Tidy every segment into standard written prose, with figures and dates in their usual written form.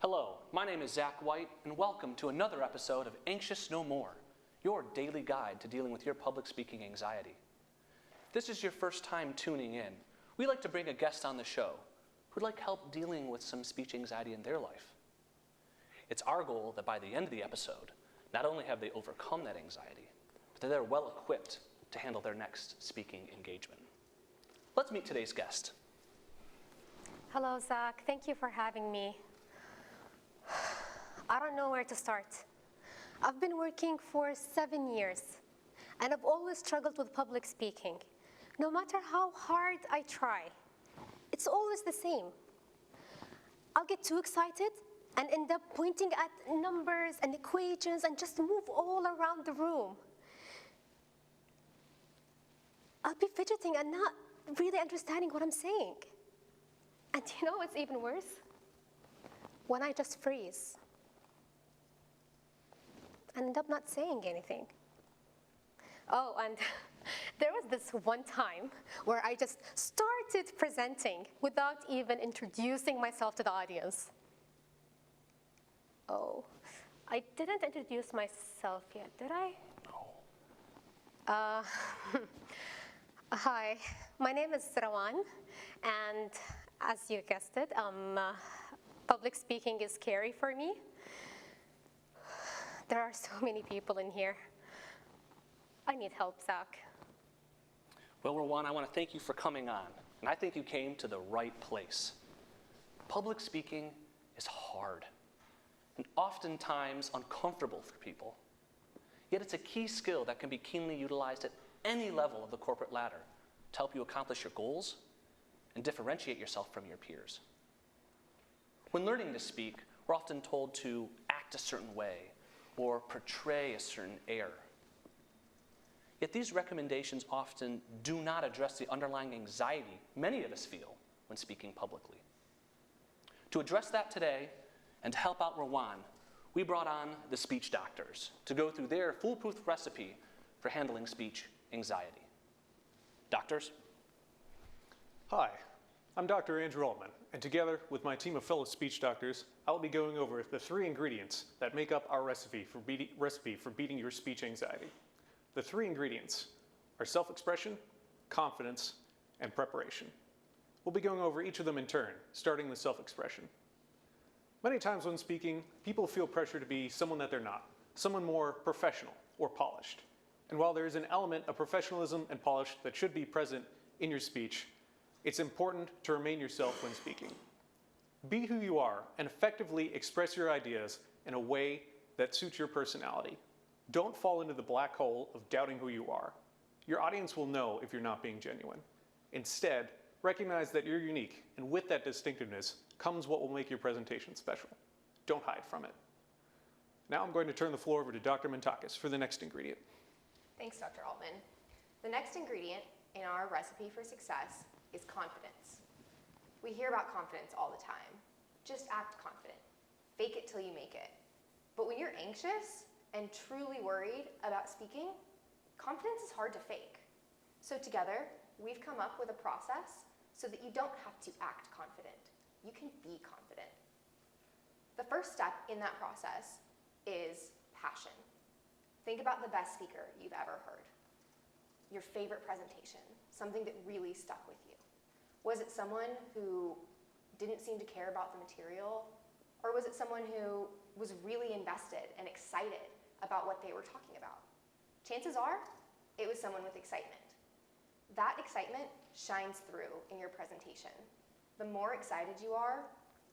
Hello, my name is Zach White, and welcome to another episode of Anxious No More, your daily guide to dealing with your public speaking anxiety. If this is your first time tuning in, we like to bring a guest on the show who'd like help dealing with some speech anxiety in their life. It's our goal that by the end of the episode, not only have they overcome that anxiety, but that they're well equipped to handle their next speaking engagement. Let's meet today's guest. Hello, Zach. Thank you for having me. I don't know where to start. I've been working for 7 years, and I've always struggled with public speaking. No matter how hard I try, it's always the same. I'll get too excited and end up pointing at numbers and equations and just move all around the room. I'll be fidgeting and not really understanding what I'm saying. And you know what's even worse? When I just freeze and end up not saying anything. Oh, and there was this one time where I just started presenting without even introducing myself to the audience. Oh, I didn't introduce myself yet, did I? No. Hi, my name is Rawan, and as you guessed it, public speaking is scary for me. There are so many people in here. I need help, Zach. Well, Rawan, I want to thank you for coming on, and I think you came to the right place. Public speaking is hard and oftentimes uncomfortable for people. Yet it's a key skill that can be keenly utilized at any level of the corporate ladder to help you accomplish your goals and differentiate yourself from your peers. When learning to speak, we're often told to act a certain way or portray a certain air. Yet these recommendations often do not address the underlying anxiety many of us feel when speaking publicly. To address that today and to help out Rawan, we brought on the speech doctors to go through their foolproof recipe for handling speech anxiety. Doctors? Hi, I'm Dr. Andrew Altman, and together with my team of fellow speech doctors, I will be going over the 3 ingredients that make up our recipe for beating your speech anxiety. The 3 ingredients are self-expression, confidence, and preparation. We'll be going over each of them in turn, starting with self-expression. Many times when speaking, people feel pressure to be someone that they're not, someone more professional or polished. And while there is an element of professionalism and polish that should be present in your speech, it's important to remain yourself when speaking. Be who you are and effectively express your ideas in a way that suits your personality. Don't fall into the black hole of doubting who you are. Your audience will know if you're not being genuine. Instead, recognize that you're unique, and with that distinctiveness comes what will make your presentation special. Don't hide from it. Now I'm going to turn the floor over to Dr. Mantakis for the next ingredient. Thanks, Dr. Altman. The next ingredient in our recipe for success is confidence. We hear about confidence all the time. Just act confident. Fake it till you make it. But when you're anxious and truly worried about speaking, confidence is hard to fake. So together, we've come up with a process so that you don't have to act confident. You can be confident. The first step in that process is passion. Think about the best speaker you've ever heard. Your favorite presentation, something that really stuck with you. Was it someone who didn't seem to care about the material? Or was it someone who was really invested and excited about what they were talking about? Chances are, it was someone with excitement. That excitement shines through in your presentation. The more excited you are,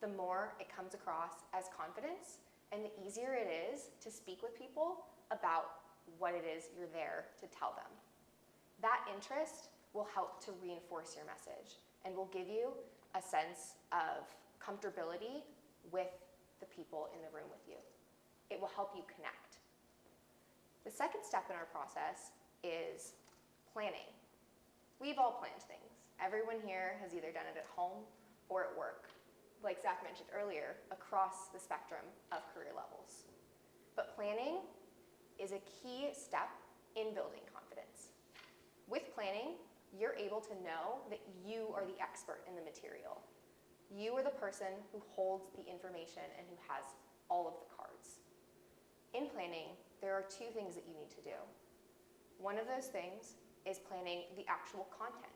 the more it comes across as confidence, and the easier it is to speak with people about what it is you're there to tell them. That interest will help to reinforce your message and will give you a sense of comfortability with the people in the room with you. It will help you connect. The second step in our process is planning. We've all planned things. Everyone here has either done it at home or at work, like Zach mentioned earlier, across the spectrum of career levels. But planning is a key step in building confidence. With planning, you're able to know that you are the expert in the material. You are the person who holds the information and who has all of the cards. In planning, there are two things that you need to do. One of those things is planning the actual content.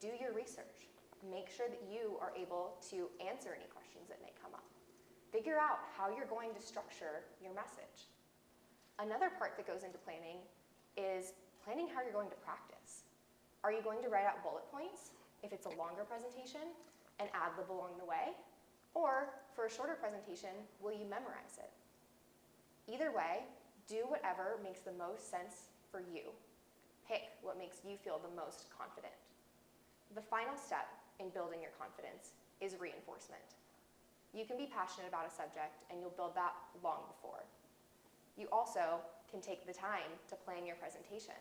Do your research. Make sure that you are able to answer any questions that may come up. Figure out how you're going to structure your message. Another part that goes into planning is planning how you're going to practice. Are you going to write out bullet points if it's a longer presentation and ad-lib along the way? Or for a shorter presentation, will you memorize it? Either way, do whatever makes the most sense for you. Pick what makes you feel the most confident. The final step in building your confidence is reinforcement. You can be passionate about a subject and you'll build that long before. You also can take the time to plan your presentation.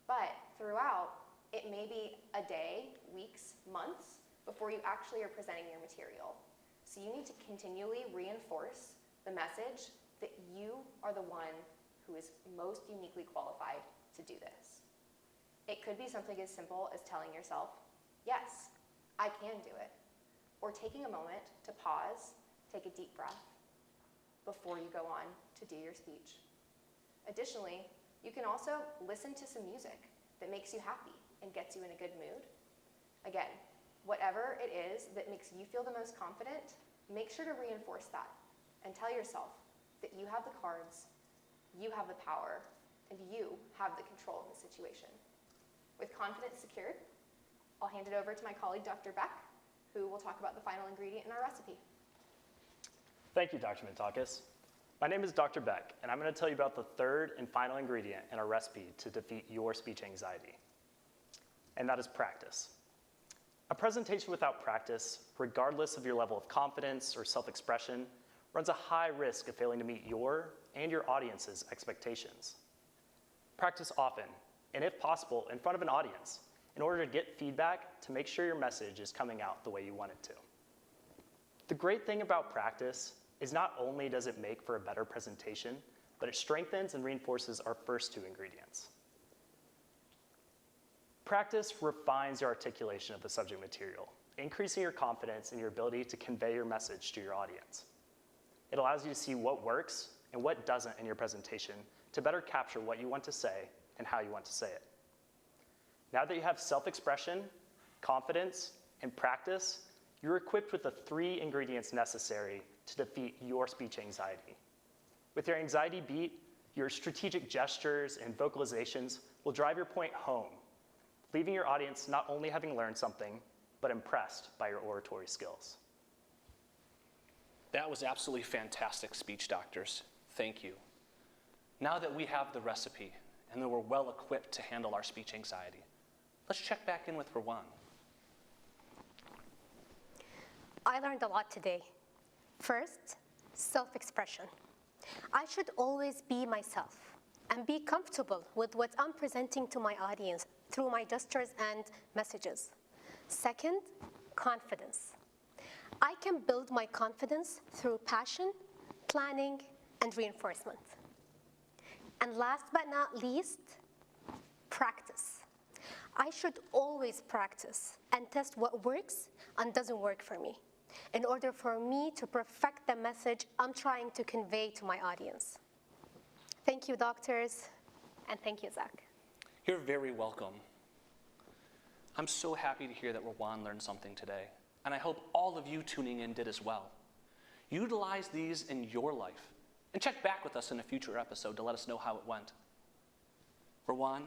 But throughout, it may be a day, weeks, months before you actually are presenting your material. So you need to continually reinforce the message that you are the one who is most uniquely qualified to do this. It could be something as simple as telling yourself, yes, I can do it. Or taking a moment to pause, take a deep breath before you go on to do your speech. Additionally, you can also listen to some music that makes you happy and gets you in a good mood. Again, whatever it is that makes you feel the most confident, make sure to reinforce that and tell yourself that you have the cards, you have the power, and you have the control of the situation. With confidence secured, I'll hand it over to my colleague, Dr. Beck, who will talk about the final ingredient in our recipe. Thank you, Dr. Mintakis. My name is Dr. Beck, and I'm going to tell you about the third and final ingredient in our recipe to defeat your speech anxiety, and that is practice. A presentation without practice, regardless of your level of confidence or self-expression, runs a high risk of failing to meet your and your audience's expectations. Practice often, and if possible, in front of an audience, in order to get feedback to make sure your message is coming out the way you want it to. The great thing about practice is not only does it make for a better presentation, but it strengthens and reinforces our first two ingredients. Practice refines your articulation of the subject material, increasing your confidence in your ability to convey your message to your audience. It allows you to see what works and what doesn't in your presentation to better capture what you want to say and how you want to say it. Now that you have self-expression, confidence, and practice, you're equipped with the three ingredients necessary to defeat your speech anxiety. With your anxiety beat, your strategic gestures and vocalizations will drive your point home, leaving your audience not only having learned something, but impressed by your oratory skills. That was absolutely fantastic speech, doctors. Thank you. Now that we have the recipe and that we're well equipped to handle our speech anxiety, let's check back in with Rawan. I learned a lot today. First, self-expression. I should always be myself and be comfortable with what I'm presenting to my audience through my gestures and messages. Second, confidence. I can build my confidence through passion, planning, and reinforcement. And last but not least, practice. I should always practice and test what works and doesn't work for me in order for me to perfect the message I'm trying to convey to my audience. Thank you, doctors, and thank you, Zach. You're very welcome. I'm so happy to hear that Rawan learned something today, and I hope all of you tuning in did as well. Utilize these in your life, and check back with us in a future episode to let us know how it went. Rawan,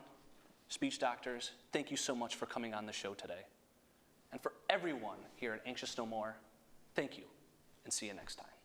speech doctors, thank you so much for coming on the show today. And for everyone here at Anxious No More, thank you, and see you next time.